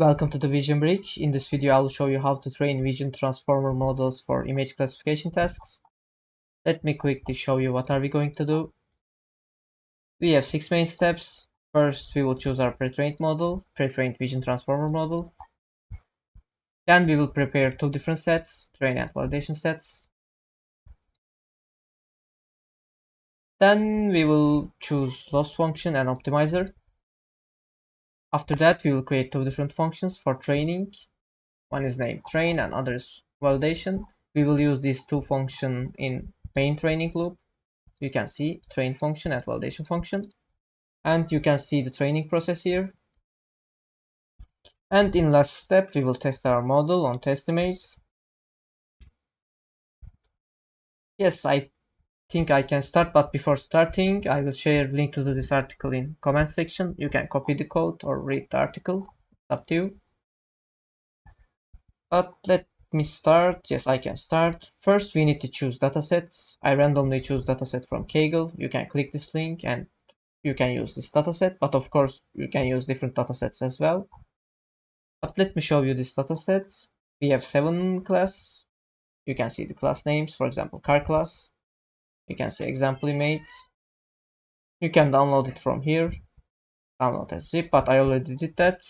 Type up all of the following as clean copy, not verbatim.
Welcome to the Vision Break. In this video, I will show you how to train vision transformer models for image classification tasks. Let me quickly show you what are we going to do. We have 6 main steps. First, we will choose our pre-trained model, pre-trained vision transformer model. Then we will prepare 2 different sets, train and validation sets. Then we will choose loss function and optimizer. After that, we will create 2 different functions for training. One is named train and other is validation. We will use these 2 functions in main training loop. You can see train function and validation function. And you can see the training process here. And in last step, we will test our model on test image. Yes, I think I can start, but before starting, I will share a link to this article in comment section. You can copy the code or read the article. It's up to you. But let me start. Yes, I can start. First, we need to choose datasets. I randomly choose dataset from Kaggle. You can click this link and you can use this dataset, but of course, you can use different datasets as well. But let me show you this dataset. We have 7 class. You can see the class names, for example, car class. You can see example image. You can download it from here. Download as zip, but I already did that.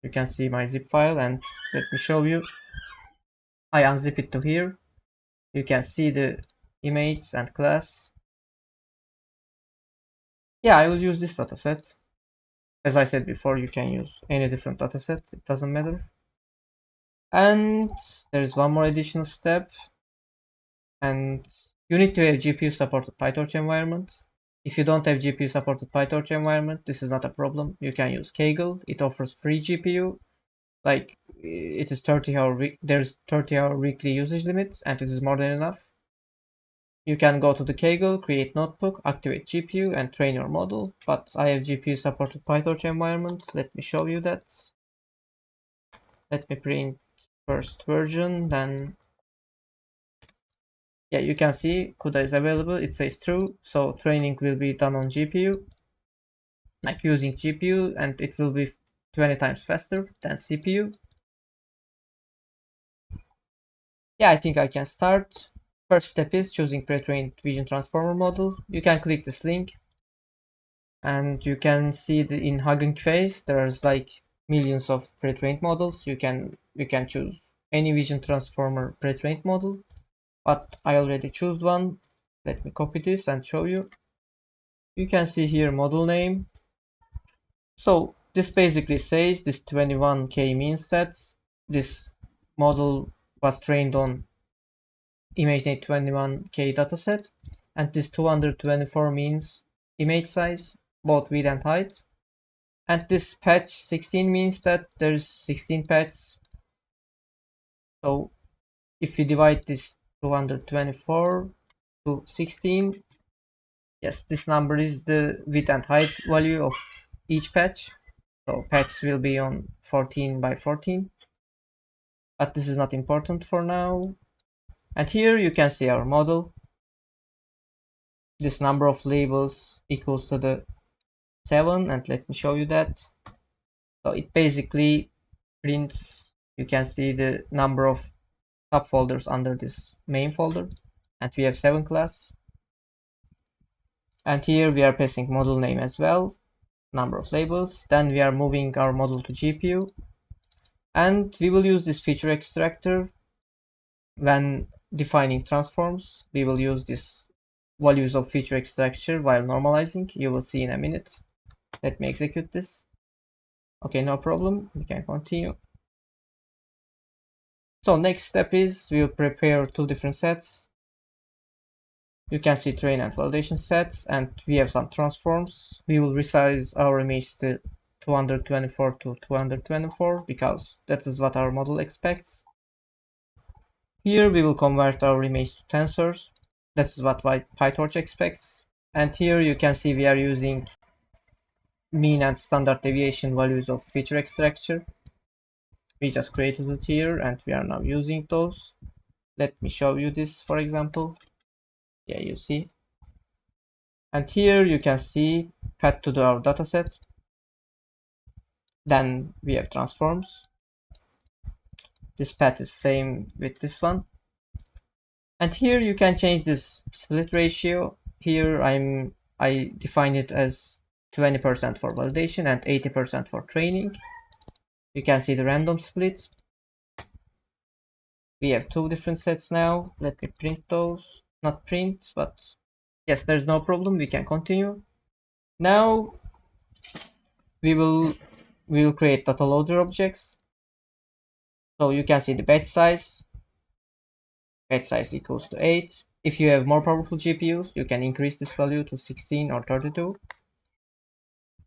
You can see my zip file and let me show you. I unzip it to here. You can see the image and class. Yeah, I will use this dataset. As I said before, you can use any different dataset. It doesn't matter. And there is one more additional step. And you need to have GPU supported PyTorch environment. If you don't have GPU supported PyTorch environment, this is not a problem. You can use Kaggle. It offers free GPU. Like it is 30-hour. There's 30-hour weekly usage limit, and it is more than enough. You can go to the Kaggle, create notebook, activate GPU, and train your model. But I have GPU supported PyTorch environment. Let me show you that. Let me print first version, then yeah, you can see CUDA is available. It says true, so training will be done on GPU, like using GPU, and it will be 20 times faster than CPU. Yeah, I think I can start. First step is choosing pre-trained vision transformer model. You can click this link, and you can see in Hugging Face there's like millions of pre-trained models. You can choose any vision transformer pre-trained model. But I already choose one. Let me copy this and show you. You can see here model name. So this basically says this 21K means that this model was trained on ImageNet 21K dataset, and this 224 means image size, both width and height. And this patch 16 means that there's 16 patches. So if we divide this 224 to 16, yes, this number is the width and height value of each patch. So patch will be on 14 by 14. But this is not important for now. And here you can see our model. This number of labels equals to the 7, and let me show you that. So it basically prints, you can see the number of subfolders under this main folder, and we have 7 class. And here we are passing model name as well, number of labels. Then we are moving our model to GPU, and we will use this feature extractor when defining transforms. We will use this values of feature extractor while normalizing. You will see in a minute. Let me execute this. Okay, no problem. We can continue. So next step is we will prepare 2 different sets. You can see train and validation sets, and we have some transforms. We will resize our image to 224 to 224 because that is what our model expects. Here we will convert our image to tensors. That's what PyTorch expects. And here you can see we are using mean and standard deviation values of feature extractor. We just created it here and we are now using those. Let me show you this, for example. Yeah, you see. And here you can see path to our dataset. Then we have transforms. This path is same with this one. And here you can change this split ratio. Here I define it as 20% for validation and 80% for training. You can see the random split. We have two different sets now. Let me print those. Not print, but yes, there's no problem. We can continue. Now we will create data loader objects. So you can see the batch size. Batch size equals to 8. If you have more powerful GPUs, you can increase this value to 16 or 32.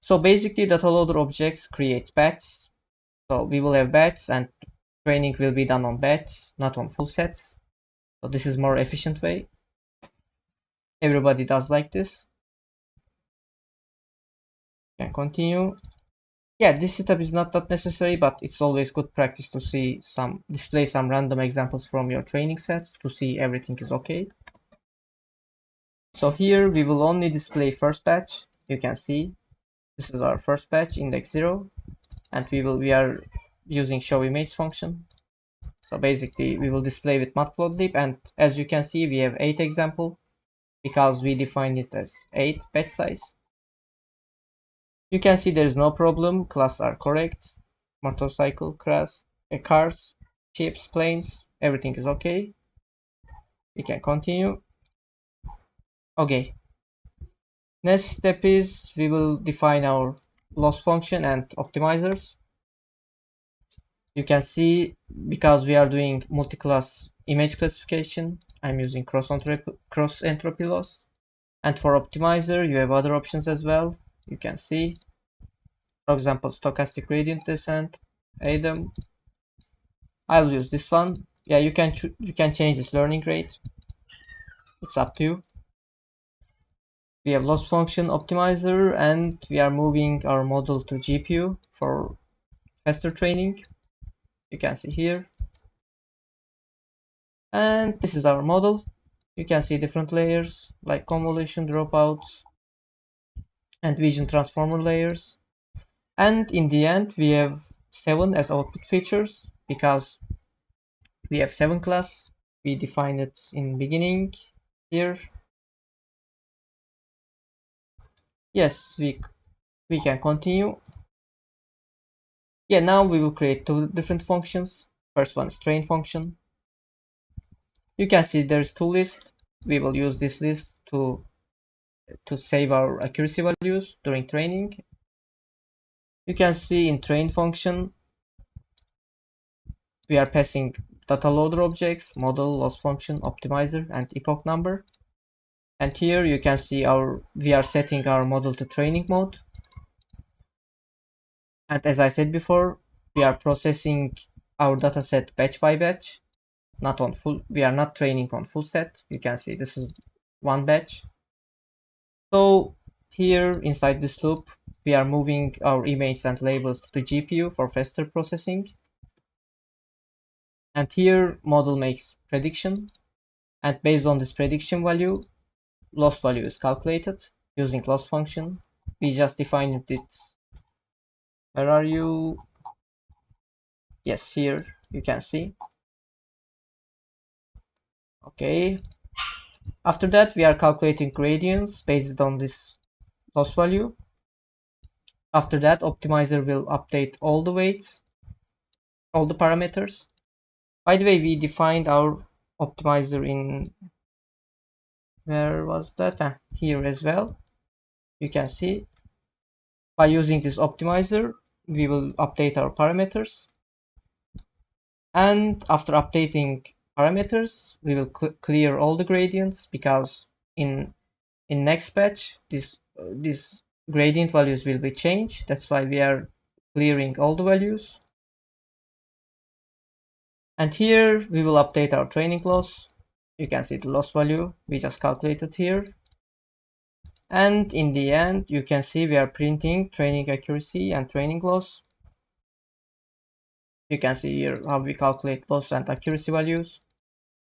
So basically, data loader objects create batches. So we will have batches and training will be done on batches, not on full sets. So this is more efficient way. Everybody does like this. Can continue. Yeah, this setup is not that necessary, but it's always good practice to display some random examples from your training sets to see everything is okay. So here we will only display first batch. You can see this is our first batch, index 0, and we are using show image function. So basically we will display with matplotlib, and as you can see we have 8 example because we defined it as 8 batch size. You can see there is no problem, class are correct, motorcycle, cars, ships, planes, everything is okay. We can continue. Okay. Next step is we will define our loss function and optimizers. You can see because we are doing multi-class image classification, I'm using cross entropy loss. And for optimizer, you have other options as well. You can see, for example, stochastic gradient descent, ADAM. I'll use this one. Yeah, you can change this learning rate. It's up to you. We have loss function optimizer, and we are moving our model to GPU for faster training. You can see here. And this is our model. You can see different layers like convolution, dropouts, and vision transformer layers. And in the end, we have 7 as output features because we have 7 class. We define it in beginning here. Yes, we can continue. Yeah, now we will create 2 different functions. First one is train function. You can see there's 2 lists. We will use this list to save our accuracy values during training. You can see in train function we are passing data loader objects, model, loss function, optimizer, and epoch number. And here you can see we are setting our model to training mode. And as I said before, we are processing our dataset batch by batch, not on full. We are not training on full set. You can see this is one batch. So here inside this loop, we are moving our images and labels to the GPU for faster processing. And here model makes prediction, and based on this prediction value, loss value is calculated using loss function. We just defined it. Where are you? Yes, here you can see. Okay. After that, we are calculating gradients based on this loss value. After that, optimizer will update all the weights, all the parameters. By the way, we defined our optimizer in, where was that? Here as well. You can see by using this optimizer, we will update our parameters. And after updating parameters, we will clear all the gradients because in next batch, these gradient values will be changed. That's why we are clearing all the values. And here we will update our training loss. You can see the loss value we just calculated here. And in the end, you can see we are printing training accuracy and training loss. You can see here how we calculate loss and accuracy values.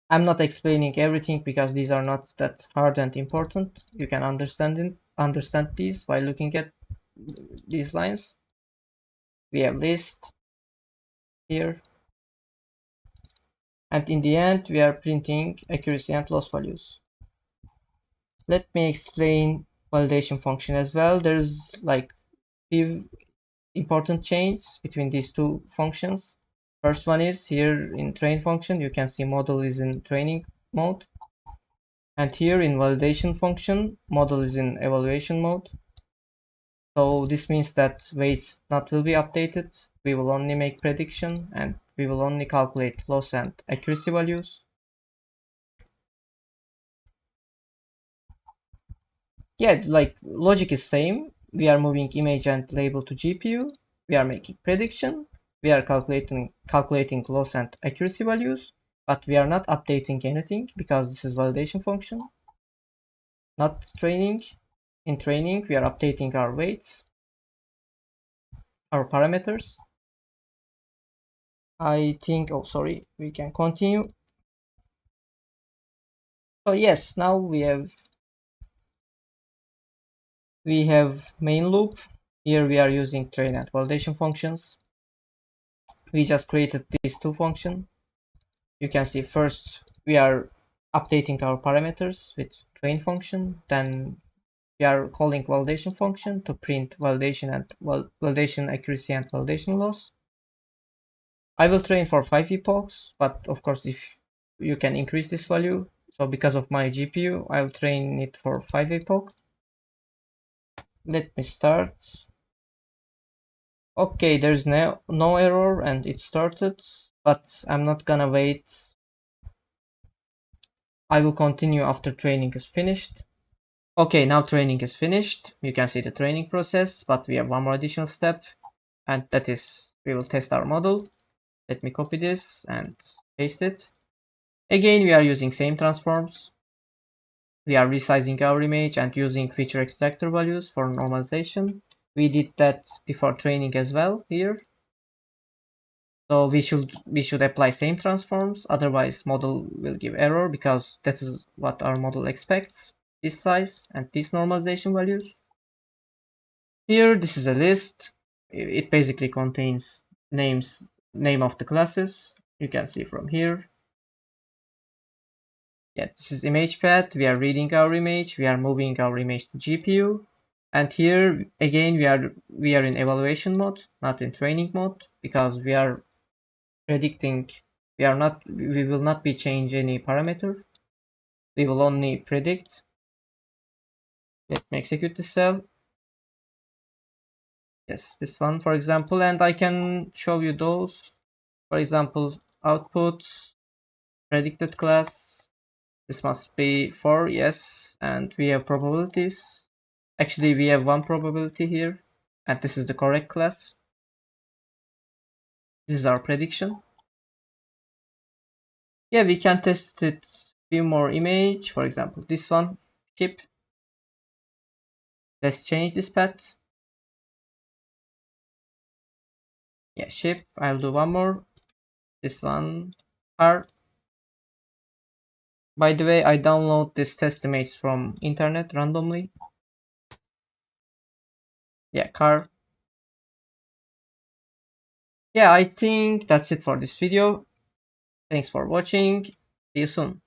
I'm not explaining everything because these are not that hard and important. You can understand these by looking at these lines. We have list here. And in the end, we are printing accuracy and loss values. Let me explain validation function as well. There's like few important changes between these two functions. First one is here in train function, you can see model is in training mode. And here in validation function, model is in evaluation mode. So this means that weights not will be updated. We will only make prediction and we will only calculate loss and accuracy values. Yeah, like logic is same. We are moving image and label to GPU. We are making prediction. We are calculating loss and accuracy values, but we are not updating anything because this is validation function, not training. In training, we are updating our weights, our parameters. I think, oh sorry, we can continue. So yes, now we have main loop. Here we are using train and validation functions. We just created these two functions. You can see first we are updating our parameters with train function, then we are calling validation function to print validation and validation accuracy and validation loss. I will train for 5 epochs, but of course if you can increase this value, so because of my GPU, I'll train it for 5 epoch. Let me start. Okay, there's no error and it started, but I'm not gonna wait. I will continue after training is finished. Okay, now training is finished. You can see the training process, but we have one more additional step, and that is we will test our model. Let me copy this and paste it. Again, we are using same transforms. We are resizing our image and using feature extractor values for normalization. We did that before training as well here. So we should apply same transforms, otherwise model will give error because that is what our model expects, this size and these normalization values. Here this is a list. It basically contains name of the classes. You can see from here. Yeah, this is image path. We are reading our image. We are moving our image to GPU. And here again we are in evaluation mode, not in training mode, because we are predicting. We will not be change any parameter. We will only predict. Let me execute this cell. Yes, this one for example, and I can show you those. For example, output predicted class. This must be 4, yes, and we have probabilities. Actually, we have one probability here, and this is the correct class. This is our prediction. Yeah, we can test it few more image. For example, this one, chip. Let's change this path. Yeah, ship. I'll do one more. This one, car. By the way, I download this test image from internet randomly. Yeah, car. Yeah, I think that's it for this video. Thanks for watching. See you soon.